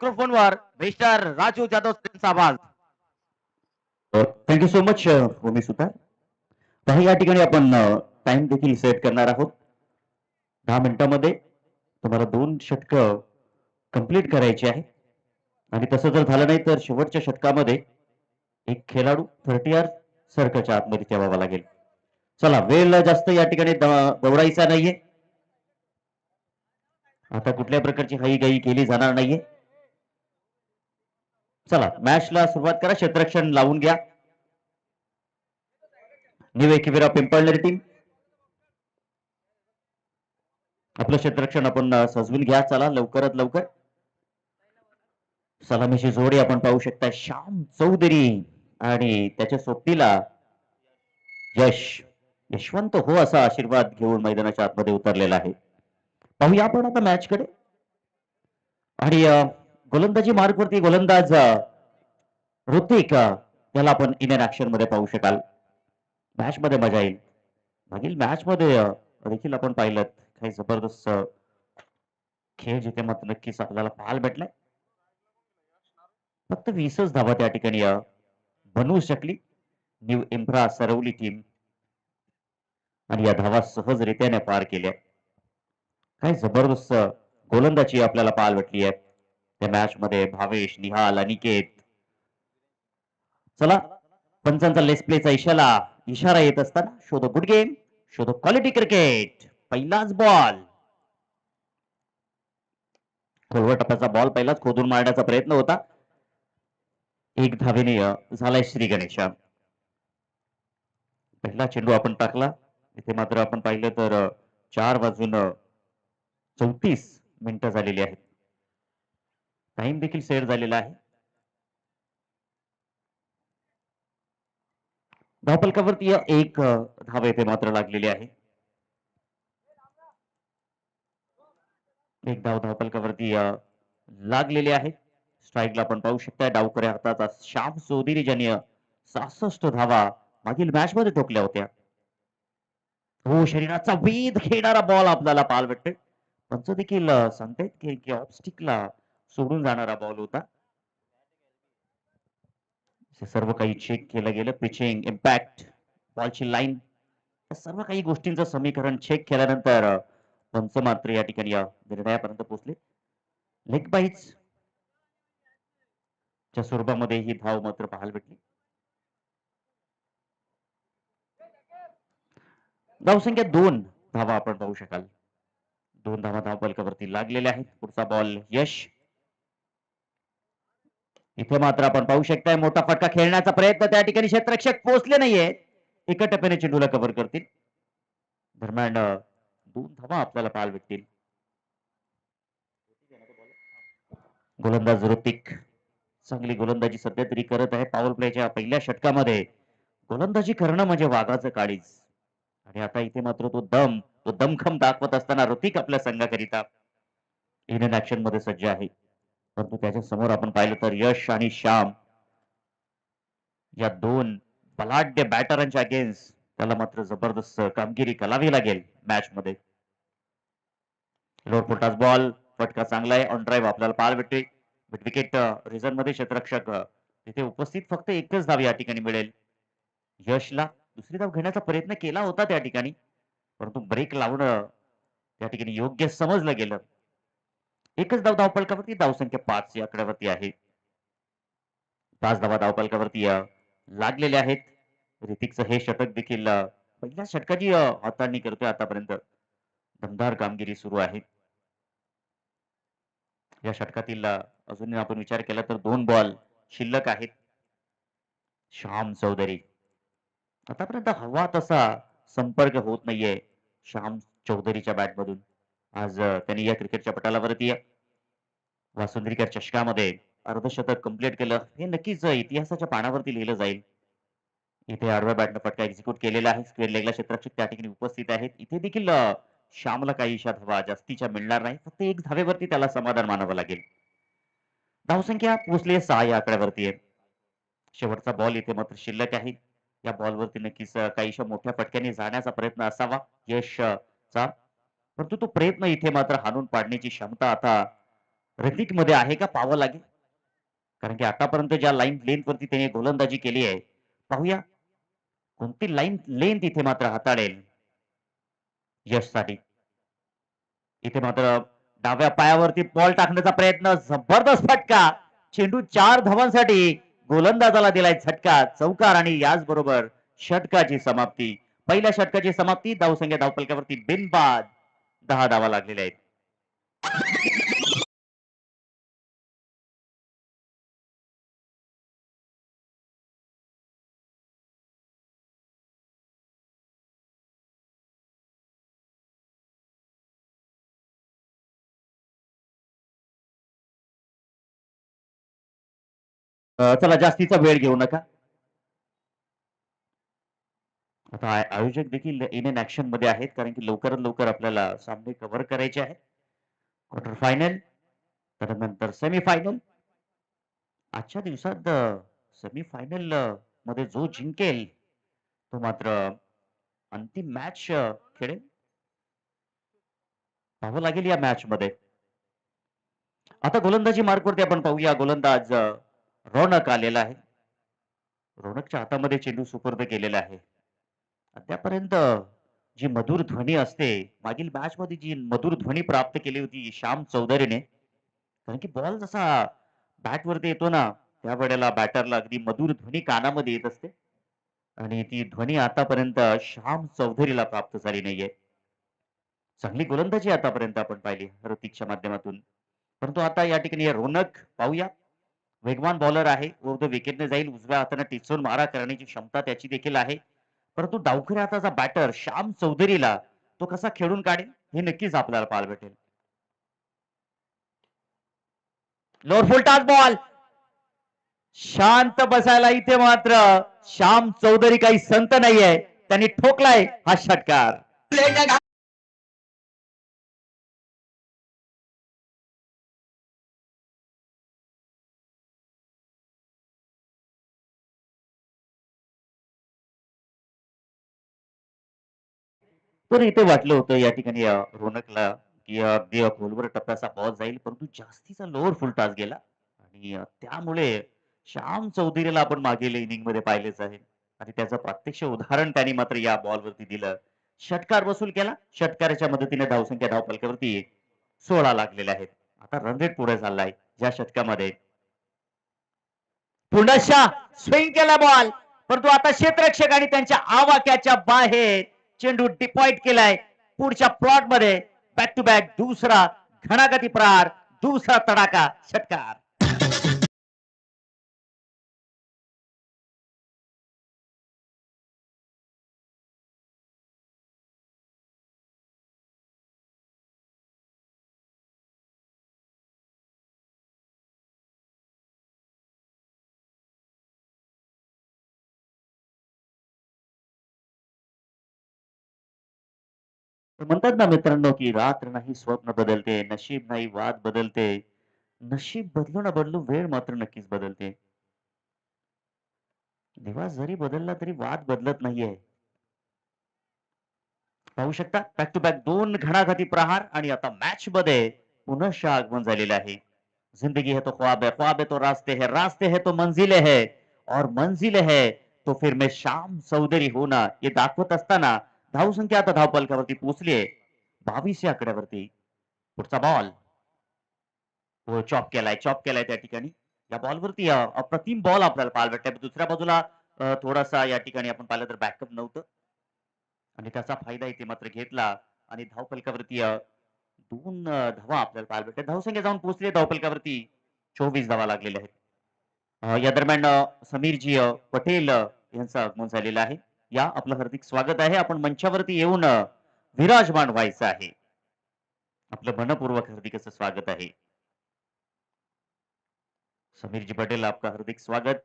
मायक्रोफोनवर mister Raju Jadhav यांचा आवाज. Thank you so much Umesh सुतार. काही या ठिकाणी आपण टाइम देखील सेट करणार आहोत. 10 मिनिटांमध्ये तुम्हाला 2 षटकं कंप्लीट करायची आहे आणि तसं जर झालं नाही तर शेवटच्या षटकामध्ये एक खेळाडू 30 सर्कलच्या आतमध्ये ठेवावा लागेल. चला, वेळ जास्त या ठिकाणी दौडायचा नाहीये. आता कुठल्या प्रकारची हईगई केली जाणार नाहीये. चला, मॅचला सुरुवात करा. क्षेत्ररक्षण लावून घ्या. न्यू एकिविरा पिंपळनेर टीम, आपलं क्षेत्ररक्षण आपण सजवून घ्या. चला लवकरात लवकर. सलामीची जोडी आपण पाहू शकता, श्याम चौधरी आणि त्याच्या सोबतीला यशवंत हो असा आशीर्वाद घेऊन मैदानाच्या आतमध्ये उतरलेला आहे. पाहूया आपण आता मॅचकडे. आणि गोलंदाजी मार्गवरती गोलंदाज ऋतिक याला आपण इंडियन ऍक्शन मध्ये पाहू शकाल. मॅच मध्ये मजा येईल. मागील मॅच मध्ये देखील आपण पाहिलं काही जबरदस्त खेळ जिथे मात्र नक्कीच आपल्याला पाहायला भेटलाय. फक्त 20च धावा त्या ठिकाणी बनवू शकली न्यू इम्प्रा सरवली टीम आणि या धावा सहजरित्याने पार केल्या. काय जबरदस्त गोलंदाजी आपल्याला पाहायला भेटली आहे त्या मॅच मध्ये. भावेश, निहाल, अनिकेत. चला, पंचांचा लेस प्लेचा इशारा येत असताना शोध गुड गेम, शोध क्वालिटी क्रिकेट. पहिलाच बॉल, खोलवर टप्प्याचा बॉल पहिलाच खोदून मारण्याचा प्रयत्न होता. एक धावेने झालाय श्री गणेशा. पहिला चेंडू आपण टाकला. इथे मात्र आपण पाहिलं तर 4:34 झालेली आहेत. टाइम देखील सेट झालेला आहे. धावफलकावरती एक धाव येथे मात्र लागलेली आहे. एक धाव धावफलकावरती लागलेली आहे. स्ट्राईकला आपण पाहू शकता डावकऱ्या हाताचा श्याम चौधरी ज्यांनी 66 धावा मागील मॅच मध्ये ठोकल्या होत्या. हो, शरीराचा वेध खेळणारा बॉल आपल्याला पाहायला भेटतोय. पंच देखील सांगतायत की ऑफस्टिकला सोडून जाणारा बॉल होता. सर्व काही चेक केलं गेलं. पिचिंग, इम्पॅक्ट, बॉलची लाईन, सर्व काही गोष्टींचं समीकरण चेक केल्यानंतर पंच मात्र या ठिकाणी निर्णयापर्यंत पोहोचले. लेग बाईच च्या स्वरूपामध्ये ही धाव मात्र पाहायला भेटली. धावसंख्या 2 धावा आपण पाहू शकाल. 2 धावा धावफलकावरती लागलेल्या आहेत. पुढचा बॉल यश. इथे मात्र आपण पाहू शकताय मोठा फटका खेळण्याचा प्रयत्न त्या ठिकाणी क्षेत्ररक्षक पोहोचले नाहीये. एका टप्प्याने चेंडूला कव्हर करतील. दरम्यान 2 धावा आपल्याला पाहायला भेटतील. गोलंदाज ऋतिक चांगली गोलंदाजी सध्या तरी करत आहे. पॉवर प्लेच्या पहिल्या षटकामध्ये गोलंदाजी करणं म्हणजे वाघाचं काळीज. आणि आता इथे मात्र तो दमखम दाखवत असताना ऋतिक आपल्या संघाकरिता इंडियन ऍक्शन मध्ये सज्ज आहे. परंतु त्याच्या समोर आपण पाहिलं तर यश आणि श्याम या 2 बलाढ्य बॅटरांच्या अगेन्स्ट त्याला मात्र जबरदस्त कामगिरी करावी लागेल मॅच मध्ये. लोड फुलटाच बॉल, फटका चांगला आहे. ऑन ड्राईव्ह आपल्याला पाहायला भेटते. मिड विकेट रिझन मध्ये क्षेत्ररक्षक तिथे उपस्थित. फक्त एकच धाव या ठिकाणी मिळेल यशला. दुसरी धाव घेण्याचा प्रयत्न केला होता त्या ठिकाणी, परंतु ब्रेक लावणं त्या ठिकाणी योग्य समजलं गेलं. एकच धाव धावफलकावरती. धावसंख्या 5 या आकड्यावरती आहे. 5 धावा धावफलकावरती लागलेल्या आहेत. ऋतिकचं हे षटक देखील पहिल्या षटकाची हाताळणी करतोय आतापर्यंत. दमदार कामगिरी सुरू आहे. या षटकातील अजून आपण विचार केला तर 2 बॉल शिल्लक आहेत. श्याम चौधरी आतापर्यंत हवा तसा संपर्क होत नाहीये श्याम चौधरीच्या बॅटमधून. आज त्यांनी या क्रिकेटच्या पटालावरती वासुंद्रीकर चषकामध्ये अर्धशतक कंप्लीट केलं. हे नक्कीच इतिहासाच्या पानावरती लिहिलं जाईल. इथे आडव्या बॅटनं फटका एक्झिक्यूट केलेला आहे. स्क्वेअर लेगला क्षेत्ररक्षक त्या ठिकाणी उपस्थित आहेत. इथे देखील श्यामला काहीशा धावा जास्तीच्या मिळणार नाही. फक्त एक धावेवरती त्याला समाधान मानावं लागेल. धावसंख्या पोहोचली 6 या आकड्यावरती आहे. शेवटचा बॉल इथे मात्र शिल्लक आहे. या बॉलवरती नक्कीच काहीशा मोठ्या फटक्याने जाण्याचा प्रयत्न असावा यशचा, परंतु तो प्रयत्न इथे मात्र हाणून पाडण्याची क्षमता आता ऋतिक मध्ये आहे का पाहावं लागेल, कारण की आतापर्यंत ज्या लाईन लेंथ वरती त्याने गोलंदाजी केली आहे, पाहूया कोणती लाईन लेंथ इथे मात्र हाताळेल यशसाठी. इथे मात्र डाव्या पायावरती बॉल टाकण्याचा प्रयत्न, जबरदस्त फटका. चेंडू 4 धावांसाठी गोलंदाजाला दिलाय झटका, चौकार आणि याचबरोबर षटकाची समाप्ती. पहिल्या षटकाची समाप्ती, धावसंख्या धावफलकावरती बिनबाद 10 धावा लागलेल्या आहेत. चला जास्तीचा वेळ घेऊ नका. आता आयोजक देखील इन एन ऍक्शन मध्ये आहेत, कारण की लवकरात लवकर आपल्याला सामने कव्हर करायचे आहेत. क्वार्टर फायनल, त्यानंतर सेमीफायनल. आजच्या दिवसात सेमीफायनल मध्ये जो जिंकेल तो मात्र अंतिम मॅच खेळेल. पाहावं लागेल या मॅच मध्ये. आता गोलंदाजी मार्कवरती आपण पाहूया, गोलंदाज रौनक आलेला आहे. रौनकच्या हातामध्ये चेंडू सुपूर्द केलेला आहे. अद्यापर्यंत जी मधुर ध्वनी असते, मागील मॅच मध्ये जी मधुर ध्वनी प्राप्त केली होती श्याम चौधरीने, कारण की बॉल जसा बॅट वरती येतो ना, त्यावेळेला बॅटरला अगदी मधुर ध्वनी कानामध्ये येत असते, आणि ती ध्वनी आतापर्यंत श्याम चौधरीला प्राप्त झाली नाहीये. चांगली गोलंदाजी आतापर्यंत आपण पाहिली ऋतिकच्या माध्यमातून, परंतु आता या ठिकाणी रौनक पाहूया. वेगवान बॉलर आहे, व विकेटने जाईल, उजव्या हाताने टिचून मारा करण्याची क्षमता त्याची देखील आहे. परंतु डावखऱ्या हाताचा बॅटर श्याम चौधरीला तो कसा खेळून काढेल हे नक्कीच आपल्याला पाहायला भेटेल. लोअर फुल टॉस बॉल, शांत बसायला इथे मात्र श्याम चौधरी काही संत नाहीये, त्यांनी ठोकलाय हा षटकार. पण इथे वाटलं होतं या ठिकाणी रोनकला की अगदी खोलवर टप्प्याचा बॉल जाईल, परंतु जास्तीचा लोअर फुल टॉस गेला, आणि त्यामुळे श्याम चौधरीला आपण मागील इनिंग मध्ये पाहिलेच आहे, आणि त्याचं प्रत्यक्ष उदाहरण त्यांनी मात्र या बॉल वरती दिलं. षटकार वसूल केला. षटकाराच्या मदतीने धावसंख्या धावफलकावरती 16 लागलेल्या आहेत. आता रन रेट पुढे चाललाय ज्या षटकामध्ये. पुनश्च स्विंग केला बॉल, परंतु आता क्षेत्ररक्षक आणि त्यांच्या आवाक्याच्या बाहेर चेंडू डिपॉइंट केलाय पुढच्या प्लॉट मध्ये. बॅक टू बॅक दुसरा घणागती प्रहार, दुसरा तडाखा षटकार. म्हणतात ना मित्रांनो, की रात्र नाही स्वप्न बदलते, नशीब नाही वाद बदलते, नशीब बदलू ना बदलू वेळ मात्र नक्कीच बदलते. दिवस जरी बदलला तरी वाद बदलत नाहीये. पाहू शकता बॅक टू बॅक दोन घणाघाती प्रहार, आणि आता मॅच मध्ये पुनश्च आगमन झालेलं आहे. जिंदगी है तो ख्वाब है तो रास्ते है, रास्ते है तो मंजिले है, और मंजिले है तो फिर मैं श्याम चौधरी हूं ना, हे दाखवत असताना धावसंख्या आता धावपलकावरती पोहोचली आहे 22 या आकड्यावरती. पुढचा बॉल चॉप केलाय त्या ठिकाणी. या बॉलवरती अप्रतिम बॉल आपल्याला पाहायला भेटतोय. दुसऱ्या बाजूला थोडासा या ठिकाणी आपण पाहिलं तर बॅकअप नव्हतं, आणि त्याचा फायदा इथे मात्र घेतला, आणि धावफलकावरती 2 धावा आपल्याला पाहायला भेटतात. धावसंख्या जाऊन पोहोचली धावफलकावरती 24 धावा लागलेल्या आहेत. या दरम्यान समीरजी पटेल यांचं आगमन झालेलं आहे. या आपलं हार्दिक स्वागत आहे. आपण मंचावरती येऊन विराजमान व्हायचं आहे. आपलं मनपूर्वक हार्दिक असं स्वागत आहे. समीर जी पटेल, आपका हार्दिक स्वागत.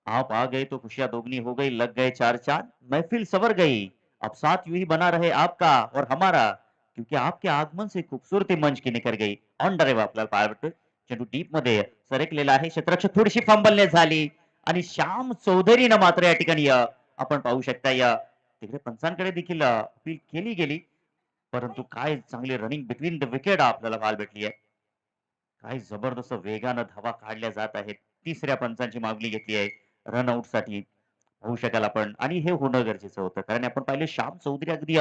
आप आ गए तो खुशियां दोगुनी हो गई, लग गए चार चांद, महफिल सवर गई, अब साथ यूं ही बना रहे आपका और हमारा, क्योंकि आपके आगमन से खूबसूरती मंच की निखर गई. ऑन द आपल्याला पाहायला भेटतोय. चेंडू डीप मध्ये सरकलेला आहे. क्षेत्ररक्षक थोडीशी फंबलने झाली, आणि श्याम चौधरीनं मात्र या ठिकाणी आपण पाहू शकता या तिकडे पंचांकडे देखील अपील केली गेली, परंतु काय चांगली रनिंग बिटवीन द विकेट आपल्याला पाहायला भेटली आहे. काय जबरदस्त वेगानं धावा काढल्या जात आहेत. तिसऱ्या पंचांची मागणी घेतली आहे रन साठी. होऊ शकाल आपण आणि हे होणं गरजेचं होतं कारण आपण पाहिले श्याम चौधरी अगदी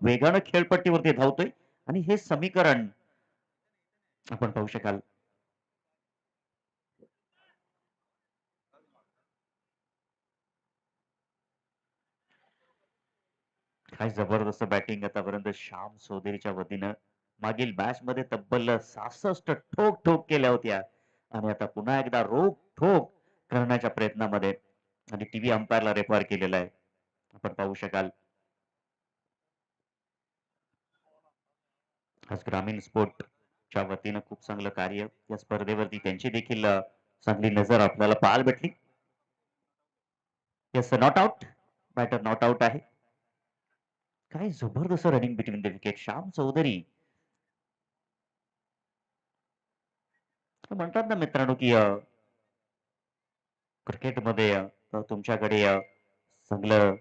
वेगानं खेळपट्टीवरती धावतोय आणि हे समीकरण आपण पाहू शकाल. काय जबरदस्त बॅटिंग आतापर्यंत श्याम चौधरीच्या वतीनं. मागील मॅच मध्ये तब्बल 66 ठोक ठोक केल्या होत्या आणि आता पुन्हा एकदा रोख ठोक करण्याच्या प्रयत्नामध्ये आणि टीव्ही अंपायरला रेफर केलेला आहे. आपण पाहू शकाल. आज ग्रामीण स्पोर्टच्या वतीनं खूप चांगलं कार्य या स्पर्धेवरती त्यांची देखील चांगली नजर आपल्याला पाहायला भेटली. Yes not out. Batter not out आहे. काय जबरदस्त running between the wicket Shyam Chaudhary. म्हणतात ना मित्रांनो की क्रिकेटमध्ये तुमच्याकडे चांगलं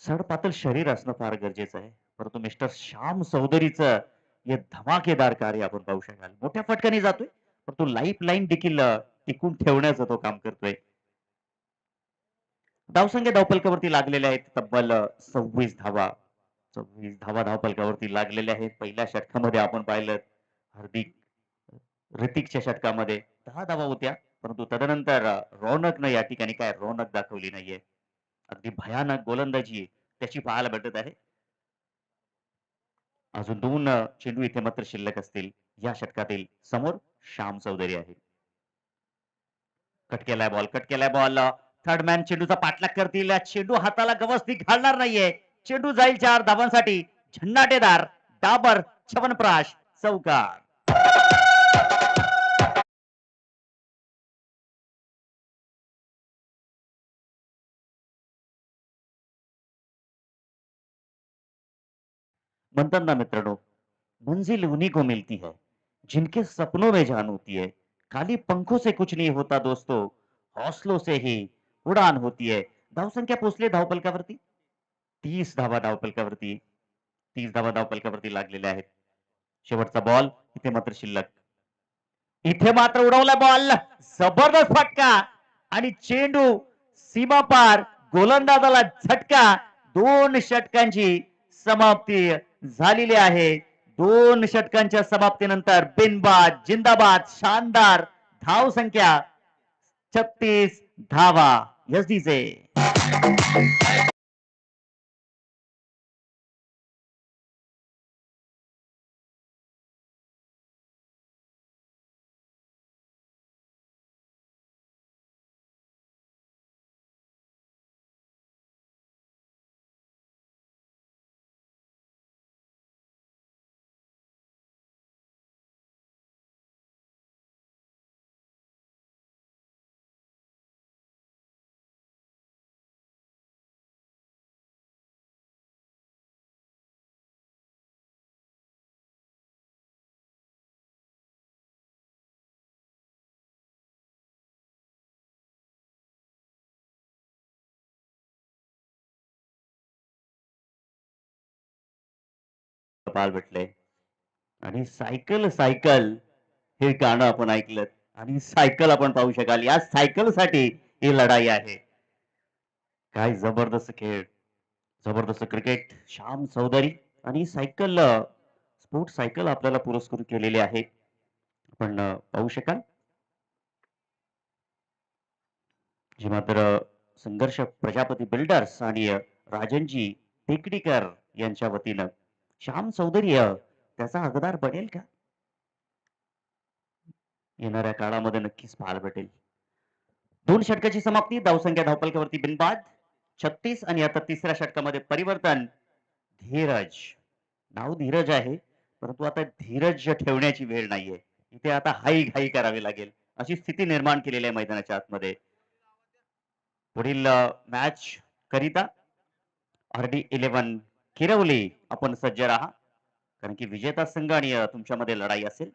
सडपातळ शरीर असणं फार गरजेचं आहे. परंतु मिस्टर श्याम चौधरीचं हे धमाकेदार कार्य आपण पाहू शकाल. मोठ्या फटकाने जातोय, परंतु लाईफ लाईन देखील टिकून ठेवण्याचं तो काम करतोय. धावसंख्या धावपलकावरती लागलेल्या आहेत तब्बल 26 धावा. 26 धावा धावपलकावरती लागलेल्या आहेत. पहिल्या षटकामध्ये आपण पाहिलं हार्दिक ऋतिकच्या षटकामध्ये 10 धावा होत्या, परंतु तदनंतर रौनकनं या ठिकाणी काय रौनक दाखवली नाहीये. अगदी भयानक गोलंदाजी त्याची पाहायला भेटत आहे. अजून 2 चेंडू इथे मात्र शिल्लक असतील या षटकातील. समोर श्याम चौधरी आहे. कट केलाय बॉल, कट केलाय बॉल. थर्ड मॅन चेंडूचा पाठलाग करतील. चेंडू हाताला गवसणी घालणार नाहीये. चेंडू जाईल 4 धावांसाठी. झन्नाटेदार डाबर च्यवनप्राश चौकार. म्हणतात ना मित्रांनो, मंजिल उन्हीं को मिलती है जिनके सपनों में जान होती है. खाली पंखों से कुछ नहीं होता दोस्तों, हौसलों से ही उडान होती है. धावसंख्या पोहोचली धावपलकावरती 30 धावा धावपलकावरती. 30 धावा धावपलकावरती लागलेल्या आहेत. शेवटचा बॉल इथे मात्र शिल्लक. इथे मात्र उडवला बॉल. जबरदस्त फटका आणि चेंडू सीमा पार. गोलंदाजाला झटका. 2 षटकांची समाप्ती झालेली आहे. 2 षटकांच्या समाप्तीनंतर बिनबाद जिंदाबाद शानदार धाव संख्या 36 धावा. यजदीचे पाहायला भेटले आणि सायकल सायकल हे गाणं आपण ऐकलं आणि सायकल आपण पाहू शकाल. या सायकल साठी ही लढाई आहे. काय जबरदस्त खेळ, जबरदस्त क्रिकेट. श्याम चौधरी आणि सायकल स्पोर्ट सायकल आपल्याला पुरस्कृत केलेले आहे. आपण पाहू शकाल. जी मात्र संघर्ष प्रजापती बिल्डर्स आणि राजनजी टेकडीकर यांच्या वतीनं श्याम चौधरी त्याचा हकदार बनेल का? येणाऱ्या काळामध्ये नक्कीच पाहायला भेटेल. 2 षटकाची समाप्ती. धावसंख्या धावपलकावरती बिनबाद 36 आणि आता तिसऱ्या षटकामध्ये परिवर्तन. धीरज, नाव धीरज आहे, परंतु आता धीरज ठेवण्याची वेळ नाहीये. इथे आता हाई घाई करावी लागेल अशी स्थिती निर्माण केलेली आहे मैदानाच्या आतमध्ये. पुढील मॅच करिता RD 11 किरवली आपण सज्ज राहा, कारण की विजेता संघ आणि तुमच्यामध्ये लढाई असेल.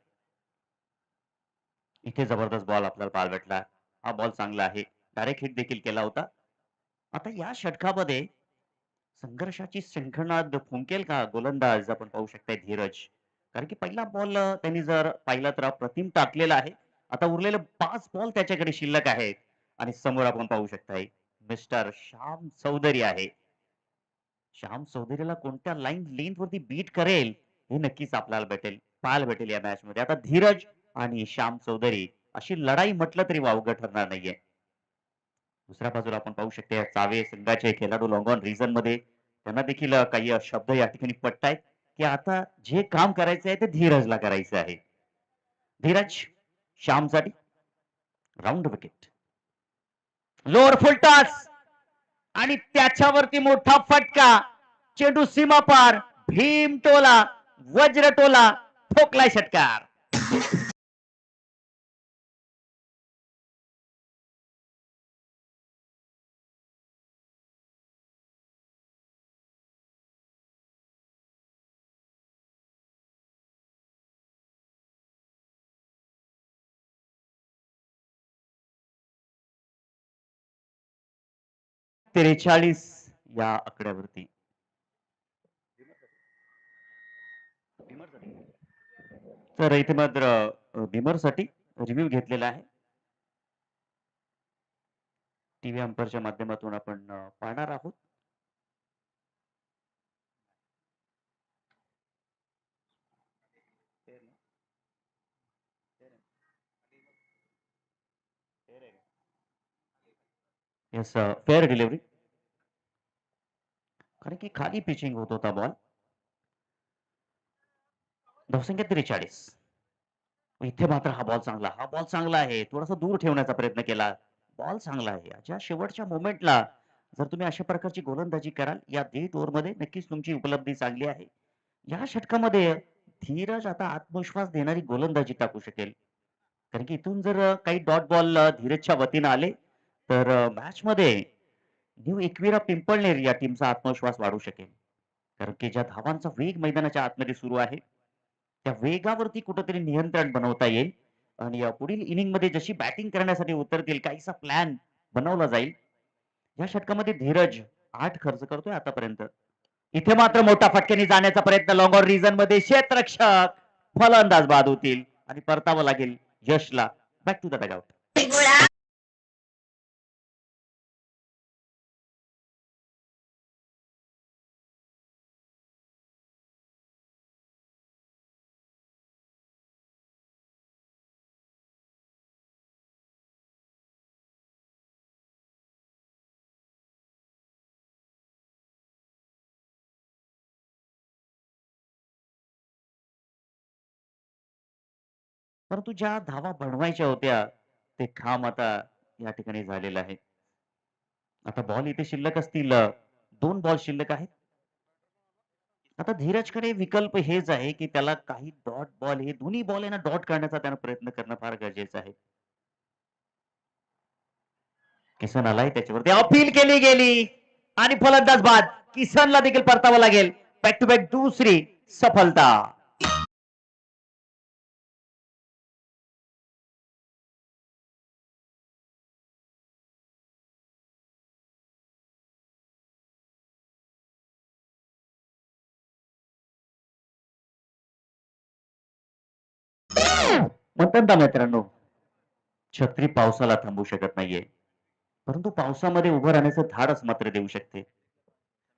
इथे जबरदस्त बॉल आपल्याला पाहायला भेटला. हा बॉल चांगला आहे. डायरेक्ट हिट देखील केला होता. आता या षटकामध्ये संघर्षाची शंखनाद फुंकेल का गोलंदाज आपण पाहू शकताय धीरज. कारण की पहिला बॉल त्यांनी जर पाहिला तर अप्रतिम टाकलेला आहे. आता उरलेले 5 बॉल त्याच्याकडे शिल्लक आहेत आणि समोर आपण पाहू शकताय मिस्टर श्याम चौधरी आहे. श्याम चौधरीला कोणत्या लाईन लेंथवरती बीट करेल हे नक्कीच आपल्याला पाहायला भेटेल या मॅच मध्ये. आता धीरज आणि श्याम चौधरी अशी लढाई म्हटलं तरी वावगं ठरणार नाहीये. दुसऱ्या बाजूला आपण पाहू शकतो या चावे संघाचे खेळाडू लॉंग ऑन रिझन मध्ये त्यांना देखील काही शब्द या ठिकाणी पटतायत की आता जे काम करायचं आहे ते धीरजला करायचं आहे. धीरज श्यामसाठी round wicket, lower full toss आणि त्याच्यावरती मोठा फटका. चेंडू सीमापार, भीम टोला, वज्र टोला, ठोकलाय षटकार. 43 या आकड्यावरती. तर इथे मात्र साठी रिव्ह्यू घेतलेला आहे. टीव्ही अंपरच्या माध्यमातून आपण पाहणार आहोत. Yes, fair delivery. कारण की खाली पिचिंग होत होता बॉल. धावसंख्या 43. इथे मात्र हा बॉल चांगला आहे. थोडासा दूर ठेवण्याचा प्रयत्न केला. बॉल चांगला आहे. ज्या शेवटच्या मोमेंटला जर तुम्ही अशा प्रकारची गोलंदाजी कराल या 1.5 ओव्हरमध्ये नक्कीच तुमची उपलब्धी चांगली आहे. या षटकामध्ये धीरज आता आत्मविश्वास देणारी गोलंदाजी टाकू शकेल. कारण की इथून जर काही डॉट बॉल धीरजच्या वतीनं आले तर मॅचमध्ये न्यू एकविरा पिंपळनेर या टीमचा आत्मविश्वास वाढू शकेल. कारण की ज्या धावांचा वेग मैदानाच्या आतमध्ये सुरू आहे त्या वेगावरती कुठेतरी नियंत्रण बनवता येईल आणि पुढील इनिंग मध्ये जशी बॅटिंग करण्यासाठी उतरतील काहीसा प्लॅन बनवला जाईल. या षटकामध्ये धीरज 8 खर्च करतोय आतापर्यंत. इथे मात्र मोठा फटक्याने जाण्याचा प्रयत्न लॉंग ऑन रिझन मध्ये क्षेत्ररक्षक फलंदाज बाद होतील आणि परतावं लागेल यशला. Back to the dugout. परंतु ज्या धावा बनवायच्या होत्या ते काम आता या ठिकाणी झालेलं आहे. आता बॉल इथे शिल्लक असतील 2 बॉल शिल्लक आहेत. आता धीरजकडे विकल्प हेच आहे की त्याला काही डॉट बॉल हे दोन्ही बॉल आहे ना डॉट करण्याचा त्यानं प्रयत्न करणं फार गरजेचं आहे. किसन आलाय त्याच्यावरती अपील केली गेली आणि फलंदाज बाद. किसनला देखील परतावं लागेल. बॅक टू बॅक दुसरी सफलता. म्हणतात ना मित्रांनो, छत्री पावसाला थांबवू शकत नाहीये परंतु पावसामध्ये उभं राहण्याचं धाडस मात्र देऊ शकते.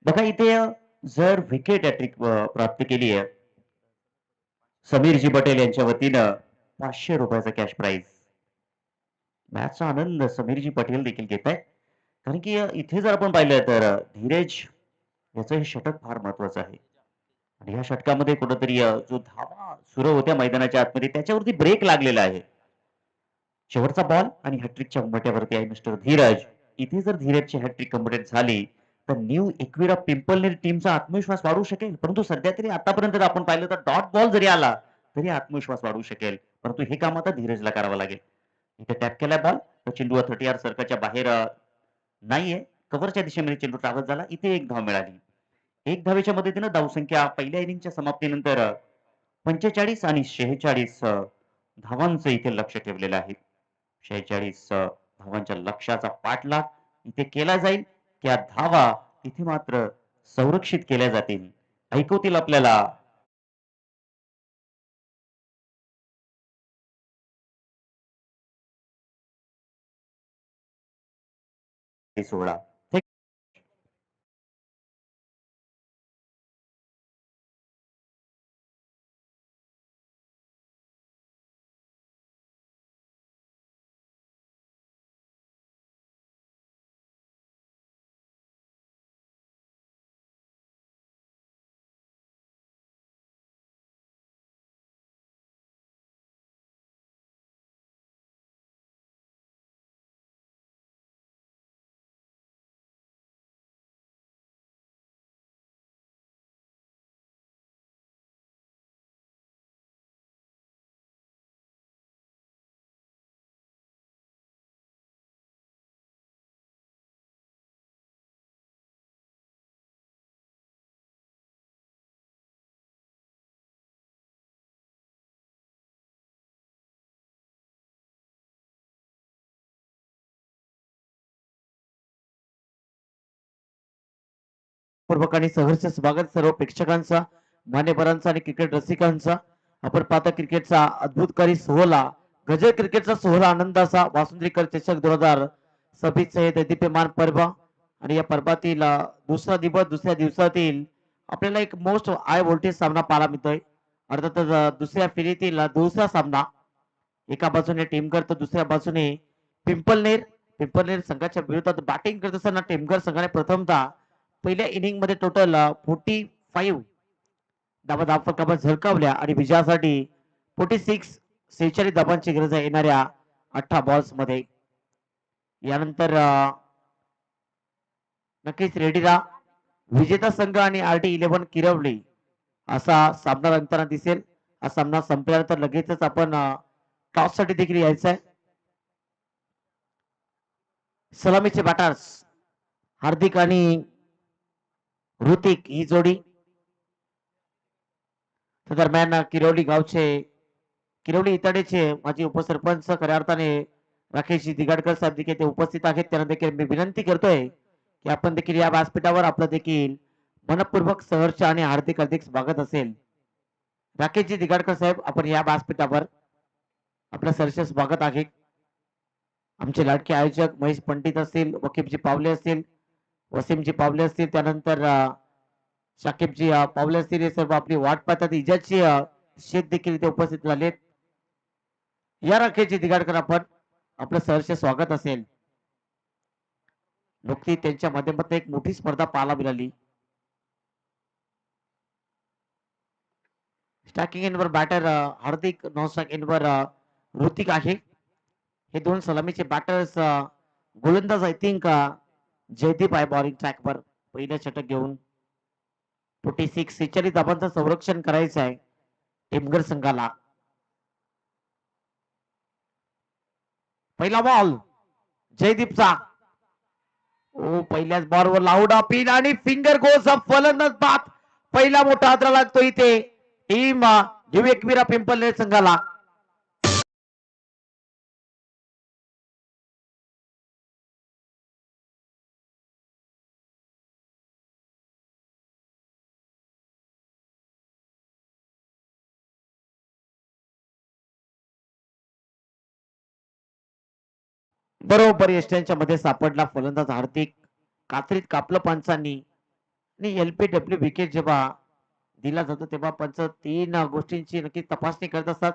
बघा इथे जर विकेट हॅट्रिक प्राप्त केली आहे समीरजी पटेल यांच्या वतीनं 500 रुपयाचा कॅश प्राइज. मॅचचा आनंद समीरजी पटेल देखील घेत आहेत. कारण की इथे जर आपण पाहिलं तर धीरज याचं हे षटक फार महत्वाचं आहे आणि या षटकामध्ये कुठेतरी जो धावा सुरू होत्या मैदानाच्या आतमध्ये त्याच्यावरती ब्रेक लागलेला आहे. शेवटचा बॉल आणि हॅट्रिकच्या उंबरठ्यावरती आहे मिस्टर धीरज. इथे जर धीरजची हॅट्रिक कंप्लीट झाली तर न्यू एकविरा पिंपलनेर टीमचा आत्मविश्वास वाढू शकेल. परंतु सध्या तरी आतापर्यंत जर आपण पाहिलं तर डॉट बॉल जरी आला तरी आत्मविश्वास वाढू शकेल. परंतु हे काम आता धीरजला करावं लागेल. इथे टॅप केलाय बॉल तर चेंडू 30 यार्ड सर्कलच्या बाहेर नाहीये. कव्हरच्या दिशेमध्ये चेंडू ट्रॅव्हल झाला. इथे एक धाव मिळाली. एक धावेच्या मदतीनं धावसंख्या पहिल्या इनिंगच्या समाप्तीनंतर 45 आणि 46 धावांचं इथे लक्ष ठेवलेलं आहे. 46 धावांच्या लक्ष्याचा पाठलाग इथे केला जाईल. त्या धावा इथे मात्र संरक्षित केल्या जातील. ऐकवतील आपल्याला 16. पूर्वक आणि सहर्ष स्वागत सर्व प्रेक्षकांचा, मान्यवरांचा आणि क्रिकेट रसिकांचा. आपण पाहता क्रिकेटचा अद्भुतकारी सोहळा, गजर क्रिकेटचा सोहळा आनंदाचा वासुंद्रीकर चषक 2026 हे दैदिप्यमान पर्व आणि या पर्वातील दुसरा दिवस, दुसऱ्या दिवसातील आपल्याला एक मोस्ट हाय व्होल्टेज सामना पाहायला मिळतोय. अर्थातच दुसऱ्या फेरीतील दुसरा सामना, एका बाजूने टीमगर तर दुसऱ्या बाजूने पिंपलनेर. पिंपलनेर संघाच्या विरोधात बॅटिंग करत असताना टीमगर संघाने प्रथमतः पहिल्या इनिंग मध्ये टोटल 45 धावा फलकावर झळकावल्या आणि विजयासाठी 46 धावांची गरज आहे येणाऱ्या 18 बॉल्स मध्ये. यानंतर नक्कीच रेडी राहा. विजेता संघ आणि RD11 किरवली असा सामना रंगताना दिसेल. हा सामना संपल्यानंतर लगेचच आपण टॉस साठी देखील यायचं आहे. सलामीचे बॅटर्स हार्दिक आणि ऋतिक ही जोडी. दरम्यान किरवली गावचे, किरवली इताडेचे माजी उपसरपंच खऱ्या अर्थाने राकेशजी दिगाडकर साहेब देखील ते उपस्थित आहेत. त्यांना देखील मी विनंती करतोय की आपण देखील या व्यासपीठावर आपलं देखील मनपूर्वक सहर्ष आणि हार्दिक हार्दिक स्वागत असेल. राकेशजी दिगाडकर साहेब, आपण या व्यासपीठावर आपलं सहर्ष स्वागत आहे. आमचे लाडके आयोजक महेश पंडित असतील, वकीबजी पावले असतील, वसीमजी पावले असतील, त्यानंतर शाकिबजी पावले असतील, हे सर्व आपली वाट पाहतात. इजाजची शेख देखील इथे उपस्थित झालेत. या राकेशजी दिगाडकर, आपण आपलं सहर्ष स्वागत असेल. नुकती त्यांच्या माध्यमातून एक मोठी स्पर्धा पाहायला मिळाली. स्टॅकिंग एंडवर बॅटर हार्दिक, नॉन स्टॅक एंडवर ऋतिक आहे. हे दोन सलामीचे बॅटर्स. गोलंदाज आय थिंक जयदीप आहे बॉलिंग ट्रॅकवर पहिलं षटक घेऊन. 46 धावांचं संरक्षण करायचं आहे टिमगर संघाला. पहिला बॉल जयदीपचा. ओ, पहिल्याच बॉलवर लाऊड अपील आणि फिंगर गोज अप, फलंदाज बाद. पहिला मोठा हादरा लागतो इथे टीम एकविरा पिंपलनेर संघाला. बरोबर यष्ट्यांच्या मध्ये सापडला फलंदाज हार्दिक. कात्रीत कापलं पंचांनी. आणि LPW विकेट जेव्हा दिला जातो तेव्हा पंच तीन गोष्टींची नक्की तपासणी करत असतात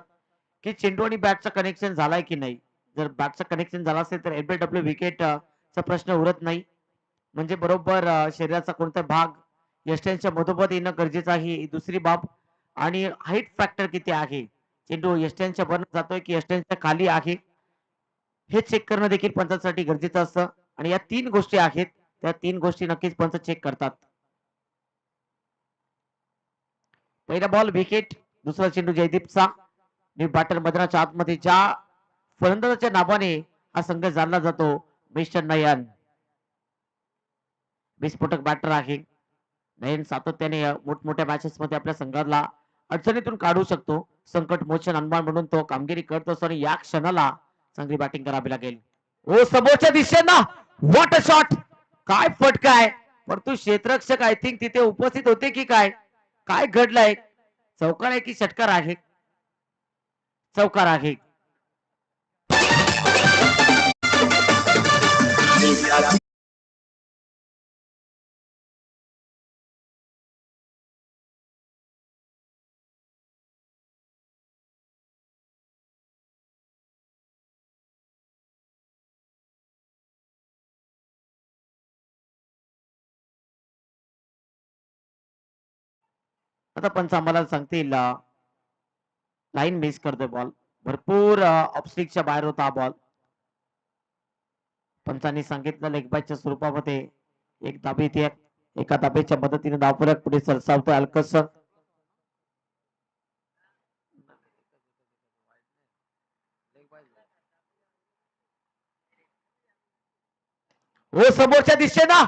की चेंडू आणि बॅटचं कनेक्शन झालाय की नाही. जर बॅटचं कनेक्शन झालं असेल तर LPW विकेट चा प्रश्न उरत नाही. म्हणजे बरोबर शरीराचा कोणता भाग यष्ट्यांच्या मधोमध येणं गरजेचं आहे, ही दुसरी बाब. आणि हाईट फॅक्टर किती आहे, चेंडू यष्ट्यांच्या वर जातोय की यष्ट्यांच्या खाली आहे, हे चेक करणं देखील पंचांसाठी गरजेचं असतं. आणि या तीन गोष्टी आहेत, त्या तीन गोष्टी नक्कीच पंच चेक करतात. पहिला बॉल विकेट, दुसरा चेंडू जयदीपचा. बॅटर मैदानाच्या आतमध्ये ज्या फलंदाजाच्या नावाने हा संघ जाणला जातो, मिस्टर नयन. विस्फोटक बॅटर आहे नयन. सातत्याने मोठमोठ्या मॅचेस मध्ये आपल्या संघाला अडचणीतून काढू शकतो. संकट मोचन हनुमान म्हणून तो कामगिरी करत असतो आणि या क्षणाला चांगली बॅटिंग करावी लागेल. ओ, समोरच्या दिशेनं व्हॉट अ शॉट. काय फटका आहे, परंतु क्षेत्ररक्षक आय थिंक तिथे उपस्थित होते की काय, काय घडलंय. चौकार आहे की षटकार आहे? चौकार आहे. आता पंच आम्हाला सांगतील लाईन मिस करतोय बॉल भरपूर ऑफस्टिकच्या बाहेर होता हा बॉल. पंचांनी सांगितलं लेगबायच्या स्वरूपामध्ये एक धाबी इथे एका धाब्याच्या मदतीने धावफलक पुढे सरसावतोय अलकस. हो समोरच्या दिशेना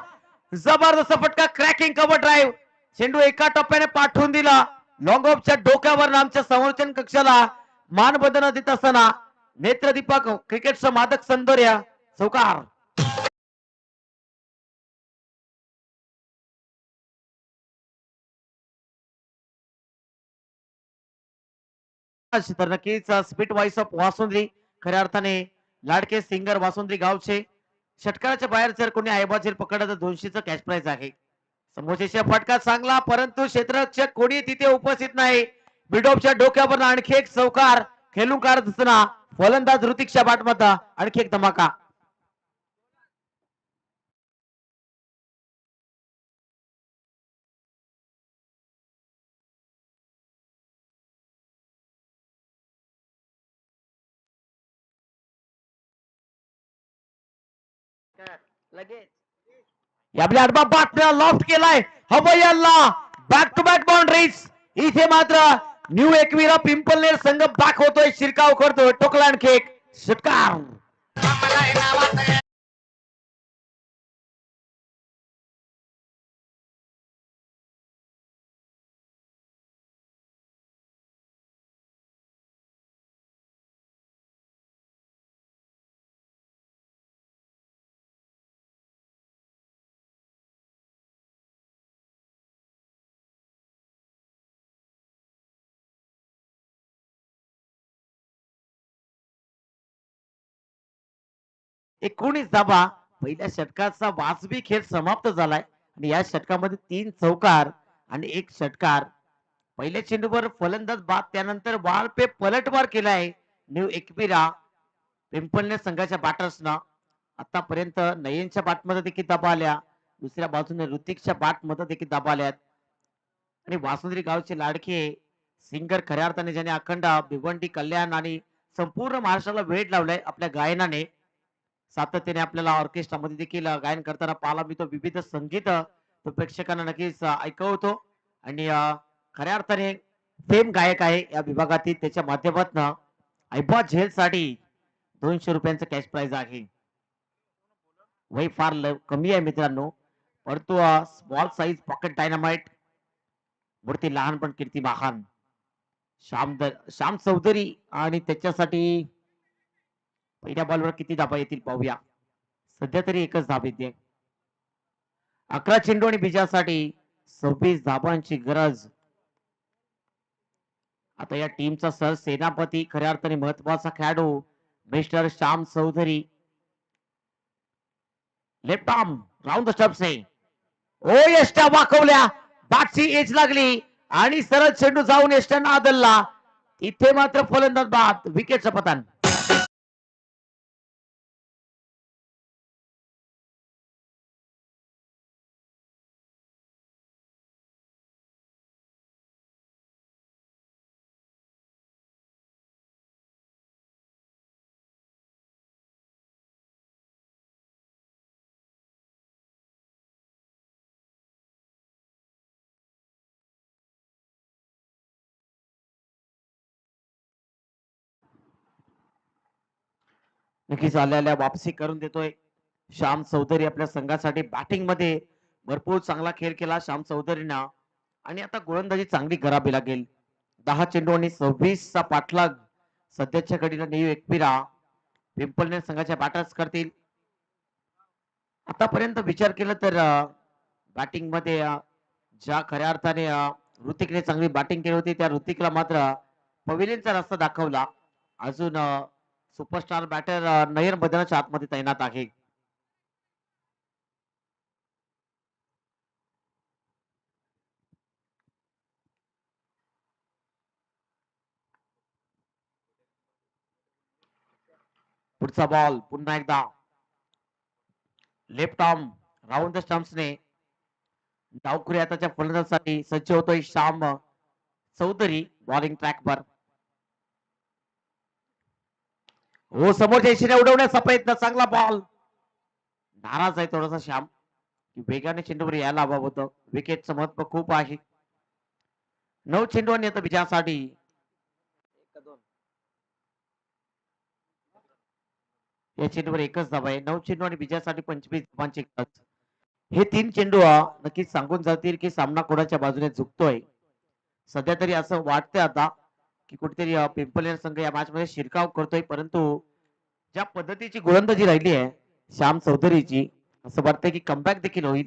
जबरदस्त फटका क्रॅकिंग कव्हर ड्राईव्ह चेंडू एका टप्प्याने पाठवून दिला लॉंग ऑफच्या डोक्यावर आमच्या संरक्षण कक्षाला मानबंधन देत असताना नेत्रदीपक क्रिकेटचं मादक सौंदर्य चौकार. तर नक्कीच स्पीट वाईस ऑफ वासुंद्री खऱ्या अर्थाने लाडके सिंगर वासुंद्री गावचे षटकाराच्या बाहेर जर कोणी आयबाजीर पकडलं तर 200चं कॅश प्राइज आहे. समोरच्या फटका चांगला परंतु क्षेत्ररक्षक कोणी तिथे उपस्थित नाही. बिडॉपच्या डोक्यावर आणखी एक चौकार खेळून काढत असताना फलंदाज ऋतिकच्या बाटमध्ये आणखी एक धमाका. आपल्या आडबा बाटल्या लॉफ्ट केलाय हवय्याला बॅक टू बॅक बाउंड्रीज. इथे मात्र न्यू एकविरा पिंपलनेर संघ बॅक होतोय शिरकाव करतोय टोकला आणखी एक षटकार. एकोणीस धाबा पहिल्या षटकाचा वाजवी खेळ समाप्त झालाय आणि या षटकामध्ये 3 चौकार आणि 1 षटकार. पहिल्या चेंडूवर फलंदाज बाद त्यानंतर वाळपे पलटवार केलाय न्यू एकविरा पिंपलनेर संघाच्या बॅटर्सना. आतापर्यंत नयनच्या बॅटमध्ये देखील धाबा आल्या दुसऱ्या बाजूने ऋतिकच्या बॅटमध्ये देखील धाबा आल्यात आणि वासुंद्री गावचे लाडके सिंगर खऱ्या अर्थाने ज्याने अखंड भिवंडी कल्याण आणि संपूर्ण महाराष्ट्राला वेळ लावलाय आपल्या गायनाने सातत्याने आपल्याला ऑर्केस्ट्रामध्ये देखील गायन करताना पाहायला मिळतो. विविध संगीत तो प्रेक्षकांना नक्कीच ऐकवतो आणि खऱ्या अर्थाने फेम गायक आहे या विभागातील. त्याच्या माध्यमातून ऐबा झेल साठी 200 रुपयांचं कॅश प्राइज आहे. वय फार कमी आहे मित्रांनो परंतु स्मॉल साईज पॉकेट डायनामाइट मूर्ती लहान पण कीर्ती महान. श्याम चौधरी आणि त्याच्यासाठी पहिल्या बॉलवर किती धाबा येतील पाहूया. सध्या तरी एकच धाब येते. 11 चेंडू आणि बीजासाठी 26 धाबांची गरज. आता या टीमचा सर सेनापती खऱ्या अर्थाने महत्वाचा खेळाडू mister Shyam Chaudhary left arm round the stumps आहे. ओ यष्टा वाकवल्या बॅटची एज लागली आणि सरळ चेंडू जाऊन यष्टांना आदलला. इथे मात्र फलंदाज बाद विकेटचं पतन. नक्कीच आल्याला वापसी करून देतोय श्याम चौधरी आपल्या संघासाठी. बॅटिंग मध्ये भरपूर चांगला खेळ केला श्याम चौधरीना आणि आता गोलंदाजी चांगली करावी लागेल. 10 चेंडू आणि 26 चा पाठलाग सध्याच्या घडीला न्यू एकविरा पिंपलनेर संघाच्या बॅटर्स करतील. आतापर्यंत विचार केला तर बॅटिंग मध्ये ज्या खऱ्या अर्थाने ऋतिकने चांगली बॅटिंग केली होती त्या ऋतिकला मात्र पवेलियनचा रस्ता दाखवला. अजून सुपरस्टार बॅटर नयन मैदानाच्या आतमध्ये तैनात आहे. पुढचा बॉल पुन्हा एकदा लेफ्ट आर्म राऊंड द स्टंप्सने डावखुरी आताच्या फलंदाजासाठी सज्ज होतोय श्याम चौधरी बॉलिंग ट्रॅकवर. हो समोरच्या दिशेने उडवण्याचा प्रयत्न, चांगला बॉल. नाराज आहे थोडासा श्याम की वेगाने चेंडूवर यायला हवं होतं. विकेटचं महत्व खूप आहे. 9 चेंडूंनी आता विजयासाठी या चेंडूवर एकच धाव आहे. 9 चेंडू आणि विजयासाठी 25 धावांचे गरज. हे 3 चेंडू नक्कीच सांगून जातील की सामना कोणाच्या बाजूने झुकतोय. सध्या तरी असं वाटतंय आता की कुठेतरी पिंपलेर संघ या मॅच मध्ये शिरकाव करतोय, परंतु ज्या पद्धतीची गोलंदाजी राहिली आहे श्याम चौधरीची, असं वाटतंय की कमबॅक देखील होईल.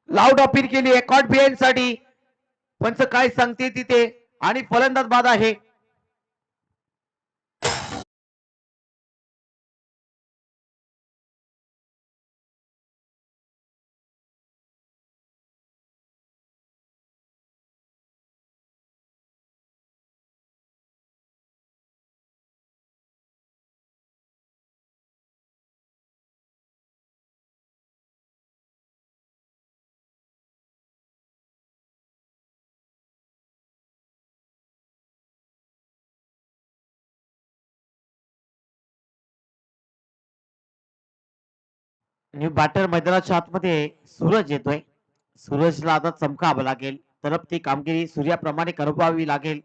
लाऊड अपील केली आहे कॉट बिहाइंड साठी. पंच काय सांगते तिथे आणि फलंदाज बाद आहे. न्यू बॅटर मैदानाच्या आतमध्ये सूरज येतोय. सूरजला आता चमकावं लागेल, तर ती कामगिरी सूर्याप्रमाणे करवावी लागेल.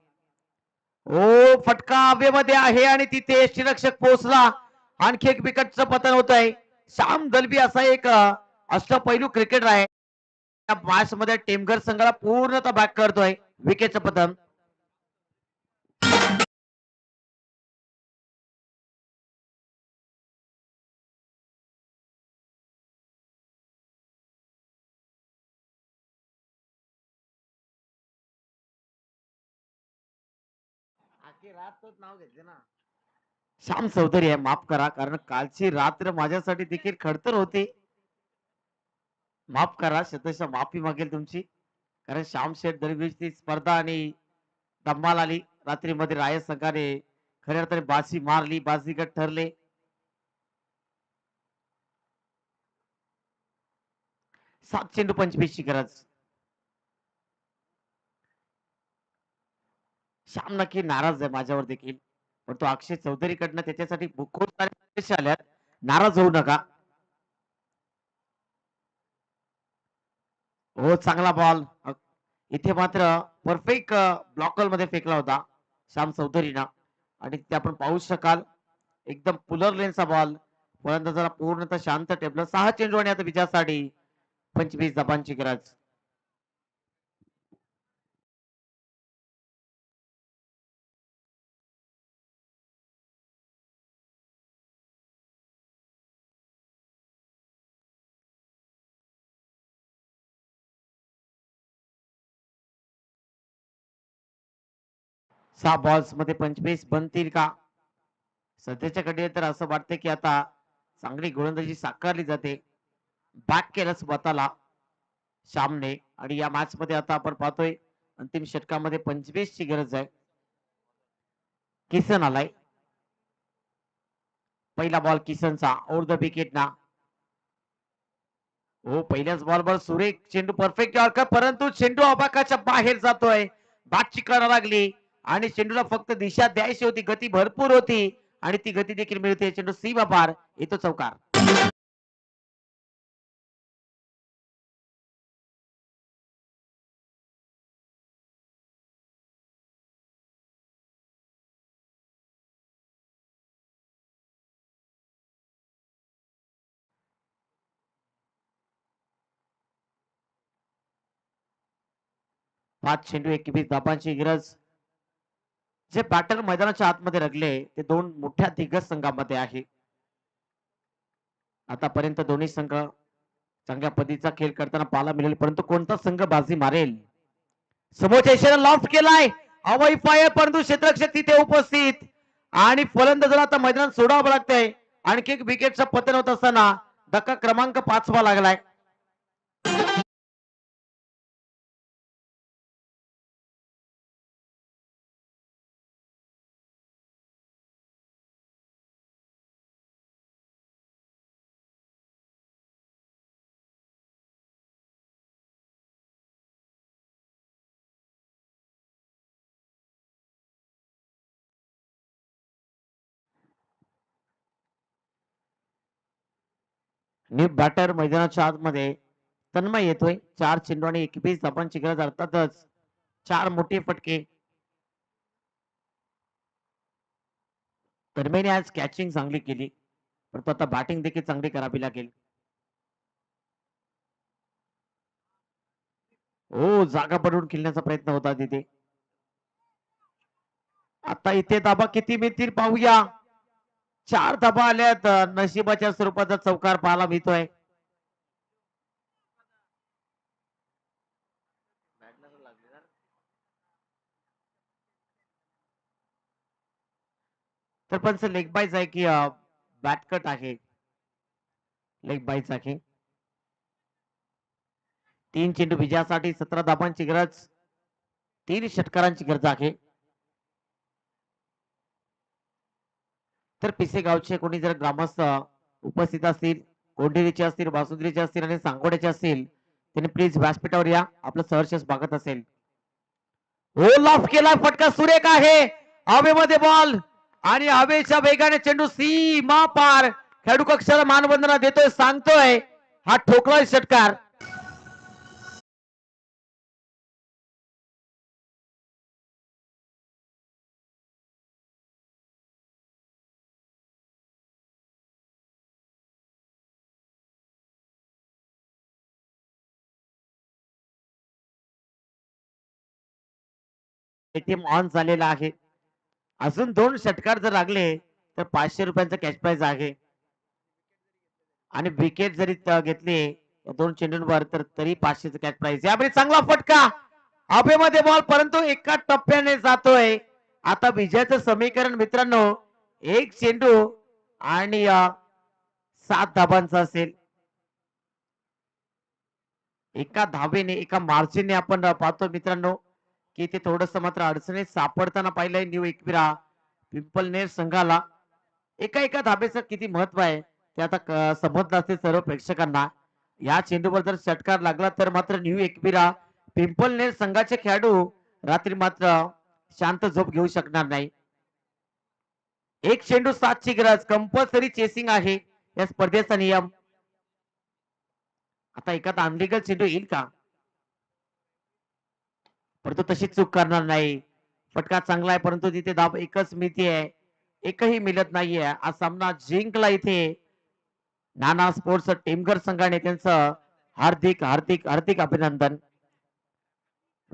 ओ फटका हवेमध्ये आहे आणि तिथे यष्टीरक्षक पोहोचला. आणखी एक विकेटचं पतन होत आहे. श्याम दलबी असा एक अष्टपैलू क्रिकेटर आहे. या मॅच मध्ये टेमघर संघाला पूर्णतः बॅक करतोय. विकेटचं पतन. नाव घेतले ना श्याम चौधरी आहे. माफ करा, कारण कालची रात्र माझ्यासाठी देखील खडतर होती. माफ करा, शतशः माफी मागेल तुमची. कारण श्याम शेठ दरवेळची स्पर्धा आणि धम्माल आली रात्रीमध्ये. राय संघाने खऱ्या अर्थाने बाजी मारली, बाजीगर ठरले. सात चेंडू 25 ची गरज. श्याम नक्की नाराज आहे माझ्यावर देखील, पण तो अक्षय चौधरी कडनं त्याच्यासाठी खूप सारे संदेश आल्यात. नाराज होऊ नका. हो चांगला बॉल. इथे मात्र परफेक्ट ब्लॉकर मध्ये फेकला होता श्याम चौधरीनं, आणि ते आपण पाहू शकाल एकदम पुलर लेनचा बॉल. फलंदाजाला पूर्णतः शांत ठेवलं. 6 चेंडू आणि आता विजयासाठी 25 धावांची गरज. सहा बॉल्स मध्ये 25 बनतील का? सध्याच्या घडीला तर असं वाटतं की आता चांगली गोलंदाजी साकारली जाते. बॅक केलं स्वतःला श्यामने, आणि या मॅच मध्ये आता आपण पाहतोय अंतिम षटकामध्ये 25 ची गरज आहे. किसन आलाय. पहिला बॉल किसनचा ओव्हर द विकेट ना. हो पहिल्याच बॉलवर सुरेख चेंडू परफेक्ट यॉर्कर, परंतु चेंडू अबाकाच्या बाहेर जातोय. बादची करा लागली आणि चेंडूला फक्त दिशा द्यायची होती. गती भरपूर होती आणि ती गती देखील मिळते. चेंडू सीमा पार येतो चौकार. पाच चेंडू 21 धावांची गरज. जे बॅटर मैदानाच्या आतमध्ये रगले ते दोन मोठ्या दिग्गज संघामध्ये आहे. आतापर्यंत दोन्ही संघ चांगल्या पद्धतीचा खेळ करताना पाहायला मिळेल, परंतु कोणता संघ बाजी मारेल? समोरच्या इशारा लॉफ्ट केलाय. हवाई फायर, परंतु क्षेत्ररक्षक तिथे उपस्थित आणि फलंदाजाला आता मैदान सोडावं लागतंय. आणखी एक विकेटचं पतन होत असताना धक्का क्रमांक 5 लागलाय. न्यू बॅटर मैदानाच्या आतमध्ये तन्मय येतोय. 4 चेंडू आणि 21 धावांची गरज, अर्थातच 4 मोठे फटके. तन्मयने आज कॅचिंग चांगली केली, परंतु आता बॅटिंग देखील चांगली करावी लागेल. हो, जागा पडून खेळण्याचा प्रयत्न होता तिथे. आता इथे धाबा किती मिळतील पाहूया. 4 धाबा आल्यात. नशिबाच्या स्वरूपाचा चौकार पाहायला मिळतोय. तर पण लेग बाईज आहे की बॅटकट आहे. लेग बाईज आहे. 3 चेंडू विजयासाठी 17 धाबांची गरज, 3 षटकारांची गरज आहे. तर पिसे गावचे कोणी जर ग्रामस्थ उपस्थित असतील, कोंढेरीचे असतील, वासुंद्रीचे असतील आणि सांगोड्याचे असतील, त्यांनी प्लीज व्यासपीठावर या. आपलं सहर्ष स्वागत असेल. हो, लॉफ केला, फटका सुरेख आहे. हवेमध्ये बॉल आणि हवेच्या वेगाने चेंडू सीमा पार. खेळाडू कक्षाला मानवंदना देतोय, सांगतोय हा ठोकलाय षटकार. एटीएम ऑन झालेला आहे. अजून 2 षटकार जर लागले तर 500 रुपयांचा कॅश प्राइज आहे. आणि विकेट जरी घेतले 2 चेंडूंवर तर तरी 500चं कॅश प्राइज. यावेळी चांगला फटका, हवेमध्ये बॉल, परंतु एका टप्प्याने जातोय. आता विजयाचं समीकरण मित्रांनो 1 चेंडू आणि 7 धाबांचा असेल. एका धावेने, एका मार्जिनने आपण पाहतो मित्रांनो की ते थोडस मात्र अडचणीत सापडताना पाहिलंय न्यू एकविरा पिंपलनेर संघाला. एका धाबेचं किती महत्व आहे ते आता समजलं असेल सर्व प्रेक्षकांना. या चेंडूवर जर षटकार लागला तर मात्र न्यू एकविरा पिंपलनेर संघाचे खेळाडू रात्री मात्र शांत झोप घेऊ शकणार नाही. 1 चेंडू 7 ची गरज, कंपल्सरी चेसिंग आहे या स्पर्धेचा नियम. आता एखादा अनलिगल चेंडू येईल का? परंतु तशी चूक करणार नाही. फटका चांगला आहे, परंतु तिथे धाब एकच मिळतीये, एकही मिळत नाहीये. हा सामना जिंकला इथे नाना स्पोर्ट्स टीमगर संघाने. त्यांचं हार्दिक हार्दिक हार्दिक अभिनंदन.